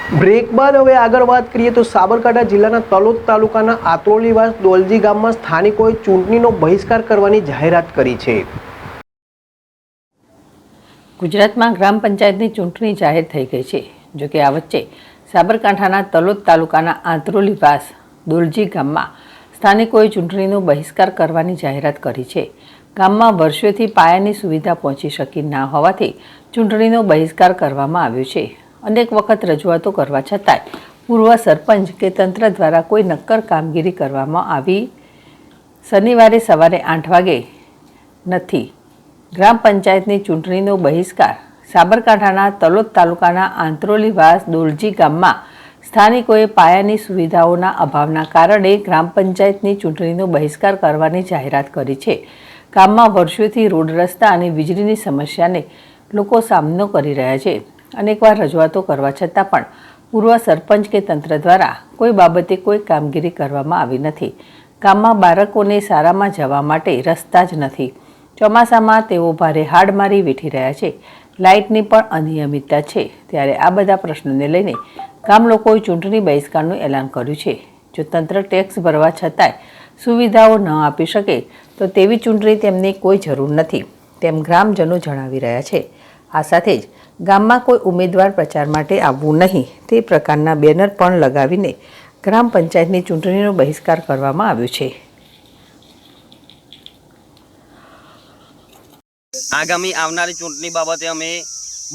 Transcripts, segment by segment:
Break બાદ હવે આગળ વાત કરીએ તો સાબરકાંઠા જિલ્લાના તલોદ તાલુકાના આત્રોલીવાસ દોલજી ગામમાં સ્થાનિકોએ ચૂંટણીનો બહિષ્કાર કરવાની જાહેરાત કરી છે। ગુજરાતમાં ગ્રામ પંચાયતની ચૂંટણી જાહેર થઈ ગઈ છે। જોકે આ વચ્ચે સાબરકાંઠાના તલોદ તાલુકાના આત્રોલીવાસ દોલજી ગામમાં સ્થાનિકોએ ચૂંટણીનો બહિષ્કાર કરવાની જાહેરાત કરી છે। ગામમાં વર્ષોથી પાયાની સુવિધા પહોંચી શકી ના હોવાથી ચૂંટણીનો બહિષ્કાર કરવામાં આવ્યો છે। अनेक वखत रजूआतो करवा छतांय पूर्व सरपंच के तंत्र द्वारा कोई नक्कर कामगीरी करवामां आवी शनिवारे सवारे 8 वागे नथी। ग्राम पंचायतनी चूंटणीनो बहिष्कार साबरकांठाना तलोद तालुकाना आंत्रोलीवास दोलजी गाममां स्थानिकोए पायानी सुविधाओना अभावना कारणे ग्राम पंचायतनी चूंटणीनो बहिष्कार करवानी जाहेरात करी छे। गाममां वर्षोथी रोड रस्ता अने वीजळीनी समस्याने लोको सामनो करी रह्या छे। अनेकवार रजूआतो करवा छतां पण पूर्व सरपंच के तंत्र द्वारा कोई बाबते कोई कामगीरी करवामां आवी नथी। गाममां बाळकोने शाळामां जवा माटे रस्ता ज नथी। ચોમાસામાં તેઓ ભારે હાડમારી વેઠી રહ્યા છે। લાઇટની પણ અનિયમિતતા છે। ત્યારે આ બધા પ્રશ્નોને લઈને ગામ લોકોએ ચૂંટણી બહિષ્કારનું એલાન કર્યું છે। જો તંત્ર ટેક્સ ભરવા છતાંય સુવિધાઓ ન આપી શકે તો તેવી ચૂંટણી તેમની કોઈ જરૂર નથી તેમ ગ્રામજનો જણાવી રહ્યા છે। આ સાથે જ ગામમાં કોઈ ઉમેદવાર પ્રચાર માટે આવવું નહીં તે પ્રકારના બેનર પણ લગાવીને ગ્રામ પંચાયતની ચૂંટણીનો બહિષ્કાર કરવામાં આવ્યો છે। आगामी आवनारी चूंटणी बाबते अमे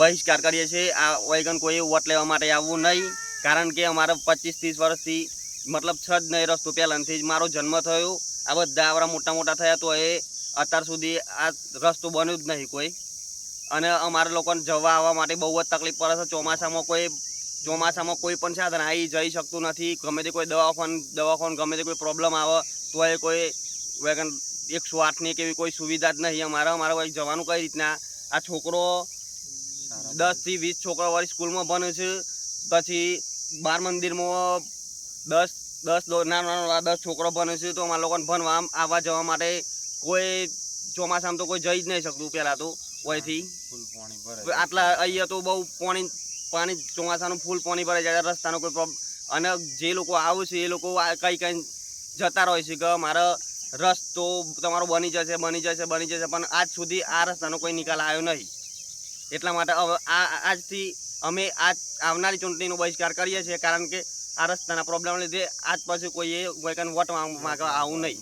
बहिष्कार करीए छे। आ वैगन कोई वोट लेवा माटे आववुं नहीं, कारण के अमारा 25-30 वर्षथी मतलब छ ज नहीं रस्तो पहेलाथी ज मारो जन्म थयो। आ बधा आवड़ा मोटा मोटा थया तो ए अत्यार सुधी आ रस्तो बन्यो ज नहीं कोई। अने अमारा लोकोने जवा आववा माटे बहु ज तकलीफ पड़े छे। ચોમાસામાં કોઈ પણ સાધન આવી જઈ શકતું નથી। ગમે તે કોઈ દવાખાનું ગમે તે કોઈ પ્રોબ્લેમ આવે તો એ કોઈ વેગન 108ની કેવી કોઈ સુવિધા જ નહીં। અમારા કોઈ જવાનું કઈ રીતના? આ છોકરો 10 થી 20 છોકરા વાળી સ્કૂલમાં ભણે છે, પછી બાર મંદિરમાં 10 નાના 10 છોકરો ભણે છે, તો અમારા લોકોને ભણવા આવવા જવા માટે કોઈ ચોમાસામાં તો કોઈ જઈ જ નહીં શકતું। પહેલાં તો ઓયથી આટલા અહીંયા તો બહુ પાણી ચોમાસાનું ફૂલ પાણી ભરાઈ જાય, રસ્તાનો કોઈ પ્રોબ્લેમ। અને જે લોકો આવે છે એ લોકો કઈ જતા રહે છે કે મારા રસ્તો તમારો બની જશે પણ આજ સુધી આ રસ્તાનો કોઈ નિકાલ આવ્યો નહીં। એટલા માટે આજથી અમે આવનારી ચૂંટણીનો બહિષ્કાર કરીએ છીએ, કારણ કે આ રસ્તાના પ્રોબ્લેમ લીધે આજ પછી કોઈએ વોટ માંગવા આવું નહીં।